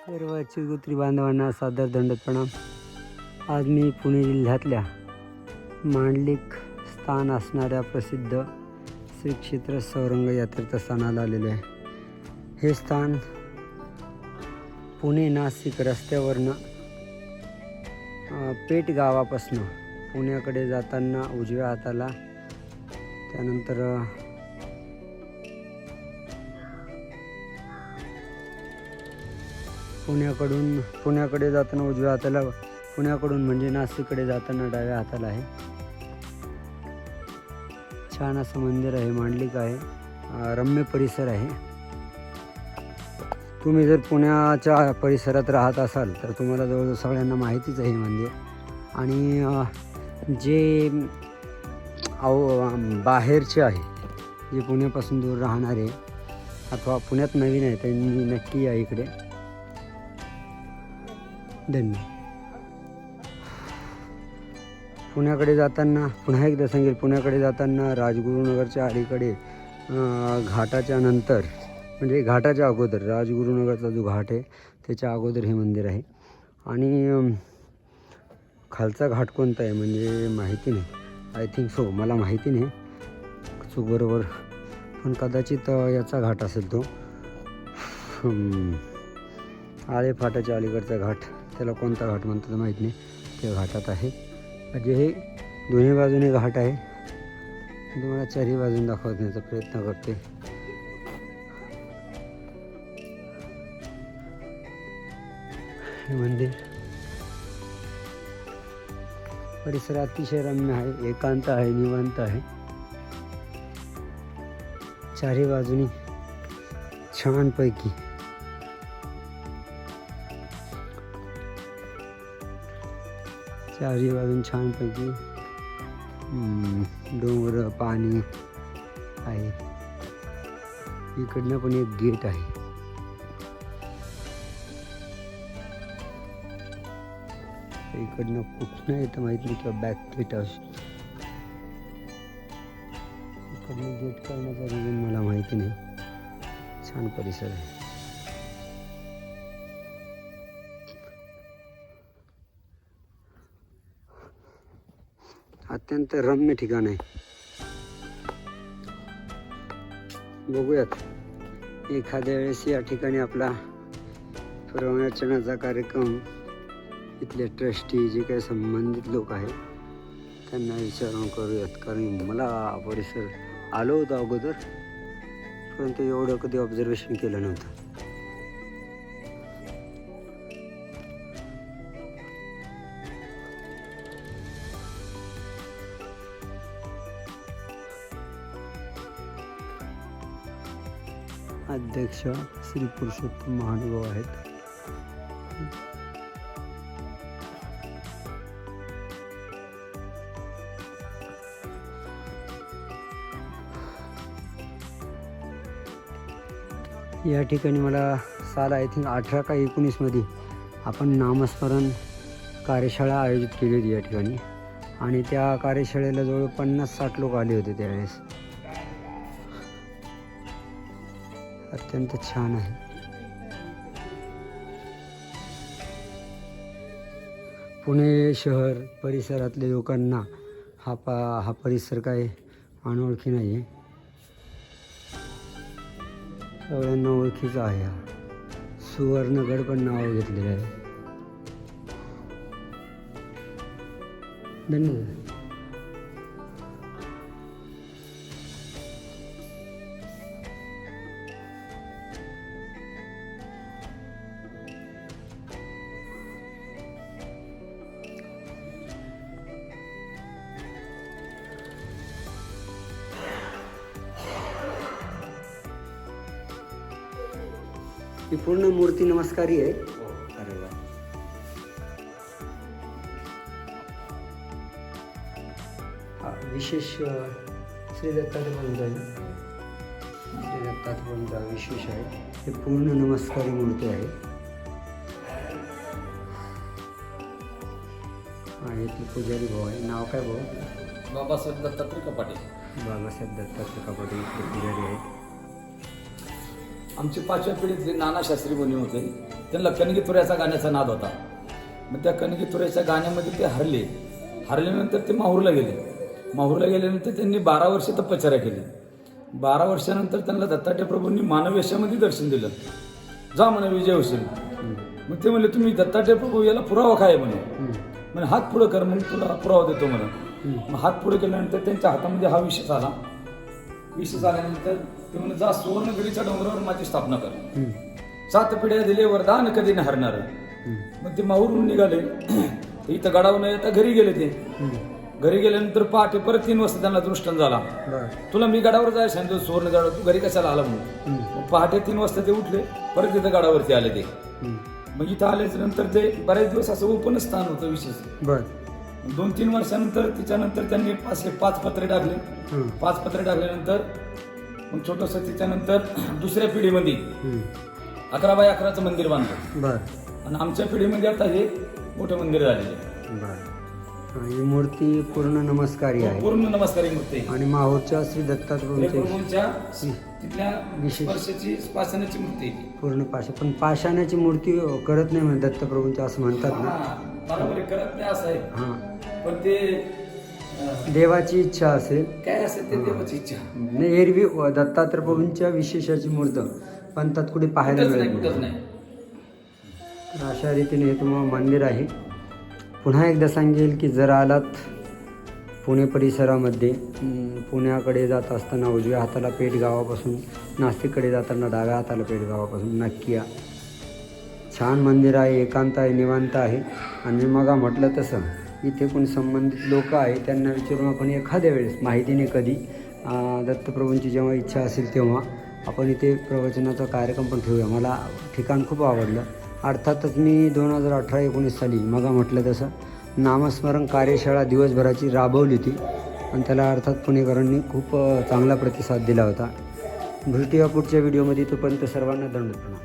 सर्व चिरगुत्री बांधवांना सादर दंडवत प्रणाम. आज मी पुणे जिल्ह्यातल्या मांडलिक स्थान असणाऱ्या प्रसिद्ध श्री क्षेत्र सौरंग यात्रेस्थानाला आलेलो आहे. हे स्थान पुणे नाशिक रस्त्यावरनं पेठ गावापासून पुण्याकडे जाताना उजव्या हाताला, त्यानंतर पुण्याकडे जाताना उजव्या हाताला, पुण्याकडून म्हणजे नाशिककडे जाताना डाव्या हाताला आहे. छान असं मंदिर आहे, मांडलिक आहे, रम्य परिसर आहे. तुम्ही जर पुण्याच्या परिसरात राहत असाल तर तुम्हाला जवळजवळ सगळ्यांना माहितीच आहे हे मंदिर. आणि जे बाहेरचे आहे, जे पुण्यापासून दूर राहणारे अथवा पुण्यात नवीन आहे, त्यांनी नक्की या इकडे. धन्यवाद. पुण्याकडे जाताना पुन्हा एकदा सांगेल, पुण्याकडे जाताना राजगुरुनगरच्या अलीकडे घाटाच्या नंतर म्हणजे घाटाच्या अगोदर, राजगुरुनगरचा जो घाट आहे त्याच्या अगोदर हे मंदिर आहे. आणि खालचा घाट कोणता आहे म्हणजे माहिती नाही, आय थिंक सो, मला माहिती नाही चूक बरोबर, पण कदाचित याचा घाट असेल तो. आळे फाटाच्या अलीकडचा घाट, त्याला कोणता घाट म्हणतात माहीत नाही, त्या घाटात आहे. म्हणजे हे दोन्ही बाजूने घाट आहे. तुम्हाला चारही बाजून दाखवण्याचा प्रयत्न करते. हे मंदिर परिसर अतिशय रम्य आहे, एकांत आहे, निवांत आहे. चारही बाजूनी छानपैकी चारही बाजून छानपैकी डोंगर, पाणी आहे. इकडनं पण एक गेट आहे. इकडनं कुठनं येतं माहीत नाही, किंवा बॅक गेट असतो. इकडनं गेट करण्याचा रिझन मला माहिती नाही. छान परिसर आहे. अत्यंत रम्य ठिकाण आहे. बघूयात एखाद्या वेळेस या ठिकाणी आपला प्रवचनाचा कार्यक्रम इथले ट्रस्टी जे काही संबंधित लोक आहेत त्यांना विचारून करूयात. कारण मला परिसर आलो होतो अगोदर, परंतु एवढं कधी ऑब्झर्वेशन केलं नव्हतं. अध्यक्ष श्री पुरुषोत्तम महानुभाव आहेत. या ठिकाणी मला साल आय थिंक 18 का 19 मध्ये आपण नामस्मरण कार्यशाळा आयोजित केली होती या ठिकाणी. आणि त्या कार्यशाळेला जवळ 50-60 लोक आले होते त्यावेळेस. अत्यंत छान आहे. पुणे शहर परिसरातल्या लोकांना हा परिसर काय अनोळखी नाही आहे, सगळ्यांना ओळखीचा आहे. हा सुवर्णगड पण नाव घेतलेलं आहे. धन्यवाद. ही पूर्ण मूर्ती नमस्कारी आहे. अरे वा. हा विशेष श्री दत्तात्रय विशेष आहे. हे पूर्ण नमस्कारी मूर्ती आहे. आणि ती पुजारी भाऊ आहे. नाव काय भाऊ? बाबासाहेब दत्तात्रय कपाटे. बाबासाहेब दत्तात्रय कपाटे इथले पुजारी आहेत. आमचे 5व्या पिढीतले नाना शास्त्री मुनी होते. त्यांना कणगी तुऱ्याचा गाण्याचा नाद होता. मग त्या कणगी तुऱ्याच्या गाण्यामध्ये ते हरल्यानंतर ते माहूरला गेल्यानंतर त्यांनी 12 वर्ष तपश्चर्या केली. 12 वर्षानंतर त्यांना दत्तात्रय प्रभूंनी मानवेशामध्ये दर्शन दिलं. जा म्हणे विजय होशील. मग ते म्हणले तुम्ही दत्तात्रय प्रभू याला पुरावा काय म्हणे हात पुढं कर, मग तुला पुरावा देतो म्हणे. मग हात पुढे केल्यानंतर त्यांच्या हातामध्ये हा विषय आला. विषय आल्यानंतर ते म्हणे जा सुवर्णगिरीच्या डोंगरावर माझी स्थापना कर. 7 पिढ्या दिले वरदान कधी नाही हरणार. मग ते माहूरून निघाले. इथं गडावर न येता घरी गेले. ते घरी गेल्यानंतर पहाटे परत 3 वाजता त्यांना दृष्टांत झाला. तुला मी गडावर जायला सांगितलं सुवर्ण गडावर, तू घरी कशाला आला म्हणून. मग पहाटे 3 वाजता ते उठले, परत इथं गडावरती आले. ते मग इथं आल्याच्या नंतर ते बरेच दिवस असं ओपन स्थान होतं विशेष. 2-3 वर्षानंतर तिच्यानंतर त्यांनी 5 पत्रे टाकले. 5 पत्रे टाकल्यानंतर मग छोटस तिच्यानंतर दुसऱ्या पिढीमध्ये 11 बाय 11चं मंदिर बांधलं. आणि आमच्या पिढीमध्ये आता हे मोठं मंदिर झालेलं आहे. ही मूर्ती पूर्ण नमस्कारी आहे. पूर्ण नमस्कारी मूर्ती आणि माहूरच्या श्री दत्तात्रयांच्या तिथल्या स्पर्शाची पाषाणाची मूर्ती पूर्ण पण पाषाणाची मूर्ती करत नाही म्हणजे दत्तप्रभूंच्या असं म्हणतात ना. बरोबर करत नाही असं आहे. पण ते देवाची इच्छा असेल काय असेल ते देवाची इच्छा नाही. एरवी दत्तात्रय प्रभूंच्या विशेषाची मूर्त पंथात कुठे पाहायला मिळत नाही. अशा रीतीने हे तुम्हाला मंदिर आहे. पुन्हा एकदा सांगेल की जर आलात पुणे परिसरामध्ये पुण्याकडे जात असताना उजव्या हाताला पेठ गावापासून, नाशिककडे जाताना डाव्या हाताला पेठ गावापासून नक्की या. छान मंदिर आहे, एकांत आहे, निवांत आहे. आणि मी मग म्हटलं तसं इथे कोणी संबंधित लोक आहे त्यांना विचारून आपण एखाद्या वेळेस माहितीने कधी दत्तप्रभूंची जेव्हा इच्छा असेल तेव्हा आपण इथे प्रवचनाचा कार्यक्रम पण ठेवूया. मला ठिकाण खूप आवडलं. अर्थातच मी 2018-19 साली मग म्हटलं तसं नामस्मरण कार्यशाळा दिवसभराची राबवली होती आणि त्याला अर्थात पुणेकरांनी खूप चांगला प्रतिसाद दिला होता. भेटूया पुढच्या व्हिडिओमध्ये. तोपर्यंत सर्वांना दंड प्रणाम.